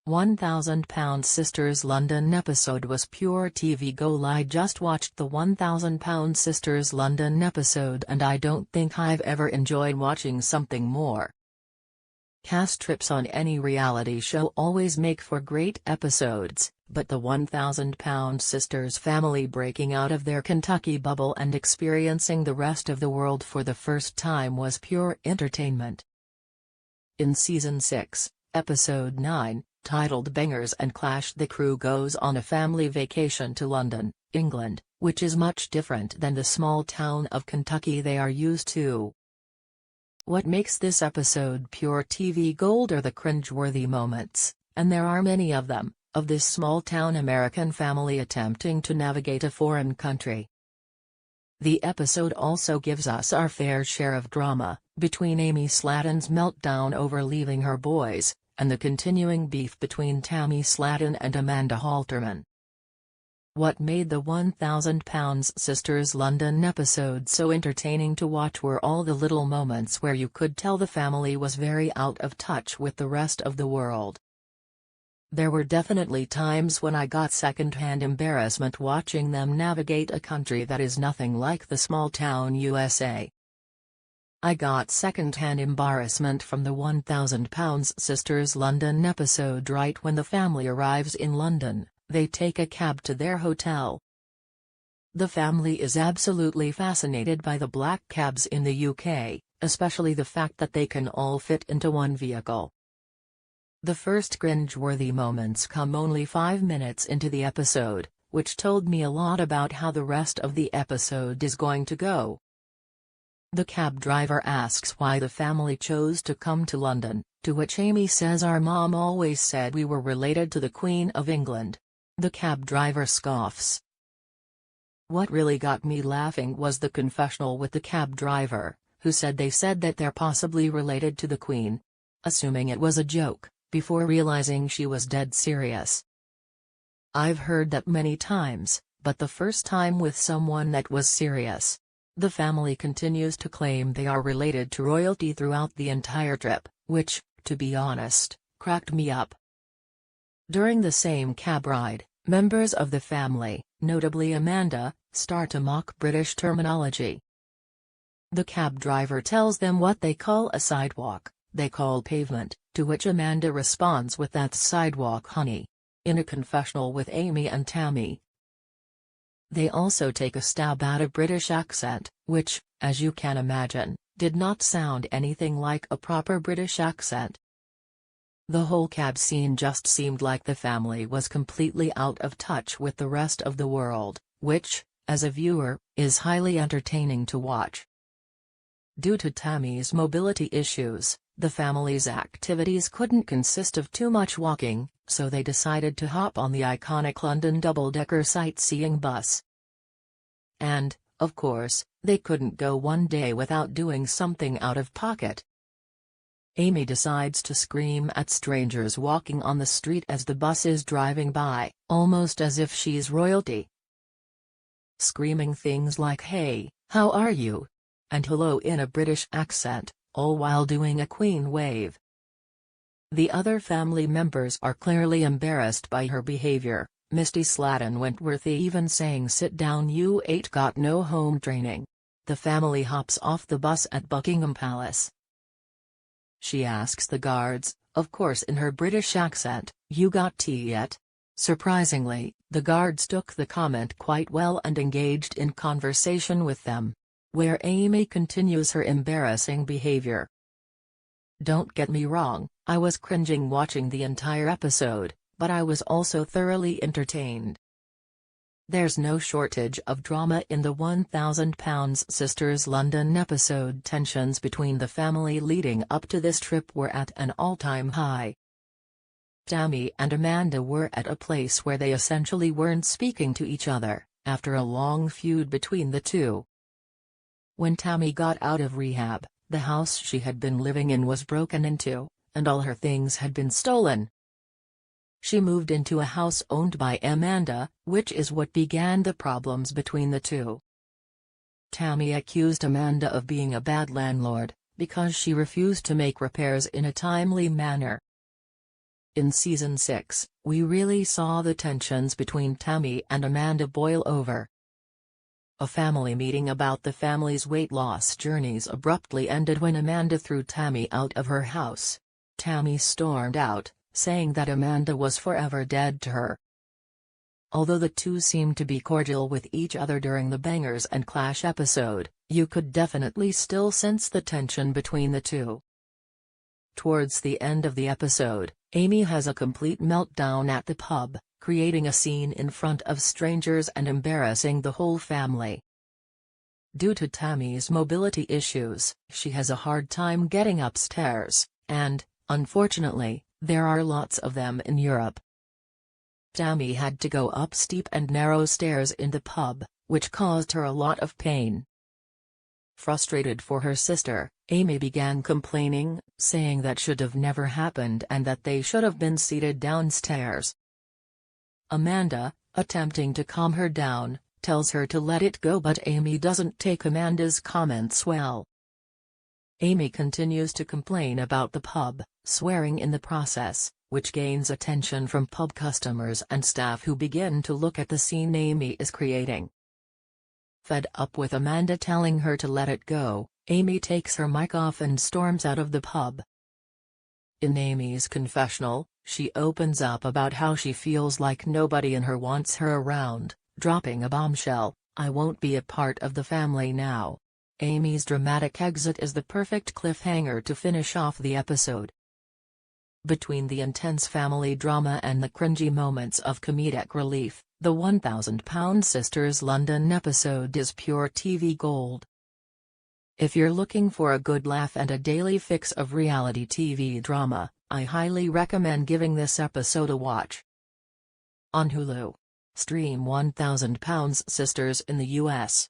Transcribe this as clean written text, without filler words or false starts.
£1,000 Sisters London episode was pure TV gold. I just watched the £1,000 Sisters London episode and I don't think I've ever enjoyed watching something more. Cast trips on any reality show always make for great episodes, but the £1,000 Sisters family breaking out of their Kentucky bubble and experiencing the rest of the world for the first time was pure entertainment. In Season 6, Episode 9, titled Bangers and Clash, the crew goes on a family vacation to London, England, which is much different than the small town of Kentucky they are used to. What makes this episode pure TV gold are the cringe-worthy moments, and there are many of them, of this small-town American family attempting to navigate a foreign country. The episode also gives us our fair share of drama, between Amy Slatten's meltdown over leaving her boys, and the continuing beef between Tammy Slatten and Amanda Halterman. What made the £1,000 Sisters London episode so entertaining to watch were all the little moments where you could tell the family was very out of touch with the rest of the world. There were definitely times when I got second-hand embarrassment watching them navigate a country that is nothing like the small-town USA. I got second-hand embarrassment from the £1,000 Sisters London episode. Right when the family arrives in London, they take a cab to their hotel. The family is absolutely fascinated by the black cabs in the UK, especially the fact that they can all fit into one vehicle. The first cringe-worthy moments come only 5 minutes into the episode, which told me a lot about how the rest of the episode is going to go. The cab driver asks why the family chose to come to London, to which Amy says our mom always said we were related to the Queen of England. The cab driver scoffs. What really got me laughing was the confessional with the cab driver, who said that they're possibly related to the Queen. Assuming it was a joke, before realizing she was dead serious. I've heard that many times, but the first time with someone that was serious. The family continues to claim they are related to royalty throughout the entire trip, which, to be honest, cracked me up. During the same cab ride, members of the family, notably Amanda, start to mock British terminology. The cab driver tells them what they call a sidewalk, they call pavement, to which Amanda responds with "That's sidewalk, honey," in a confessional with Amy and Tammy. They also take a stab at a British accent, which, as you can imagine, did not sound anything like a proper British accent. The whole cab scene just seemed like the family was completely out of touch with the rest of the world, which, as a viewer, is highly entertaining to watch. Due to Tammy's mobility issues, the family's activities couldn't consist of too much walking, so they decided to hop on the iconic London double-decker sightseeing bus. And, of course, they couldn't go one day without doing something out of pocket. Amy decides to scream at strangers walking on the street as the bus is driving by, almost as if she's royalty. Screaming things like "Hey, how are you?" and "Hello" in a British accent, all while doing a Queen wave. The other family members are clearly embarrassed by her behavior, Misty Slatten Wentworth even saying "Sit down, you ain't got no home training." The family hops off the bus at Buckingham Palace. She asks the guards, of course in her British accent, "You got tea yet?" Surprisingly, the guards took the comment quite well and engaged in conversation with them. Where Amy continues her embarrassing behavior. Don't get me wrong, I was cringing watching the entire episode, but I was also thoroughly entertained. There's no shortage of drama in the £1,000 Sisters London episode. Tensions between the family leading up to this trip were at an all-time high. Tammy and Amanda were at a place where they essentially weren't speaking to each other, after a long feud between the two. When Tammy got out of rehab, the house she had been living in was broken into, and all her things had been stolen. She moved into a house owned by Amanda, which is what began the problems between the two. Tammy accused Amanda of being a bad landlord, because she refused to make repairs in a timely manner. In Season 6, we really saw the tensions between Tammy and Amanda boil over. A family meeting about the family's weight loss journeys abruptly ended when Amanda threw Tammy out of her house. Tammy stormed out, saying that Amanda was forever dead to her. Although the two seemed to be cordial with each other during the Bangers and Clash episode, you could definitely still sense the tension between the two. Towards the end of the episode, Amy has a complete meltdown at the pub, creating a scene in front of strangers and embarrassing the whole family. Due to Tammy's mobility issues, she has a hard time getting upstairs, and, unfortunately, there are lots of them in Europe. Tammy had to go up steep and narrow stairs in the pub, which caused her a lot of pain. Frustrated for her sister, Amy began complaining, saying that should have never happened and that they should have been seated downstairs. Amanda, attempting to calm her down, tells her to let it go, but Amy doesn't take Amanda's comments well. Amy continues to complain about the pub, swearing in the process, which gains attention from pub customers and staff who begin to look at the scene Amy is creating. Fed up with Amanda telling her to let it go, Amy takes her mic off and storms out of the pub. In Amy's confessional, she opens up about how she feels like nobody in her wants her around, dropping a bombshell, "I won't be a part of the family now." Amy's dramatic exit is the perfect cliffhanger to finish off the episode. Between the intense family drama and the cringy moments of comedic relief, the 1000-Pound Sisters London episode is pure TV gold. If you're looking for a good laugh and a daily fix of reality TV drama, I highly recommend giving this episode a watch. On Hulu. Stream 1000 Pounds Sisters in the US.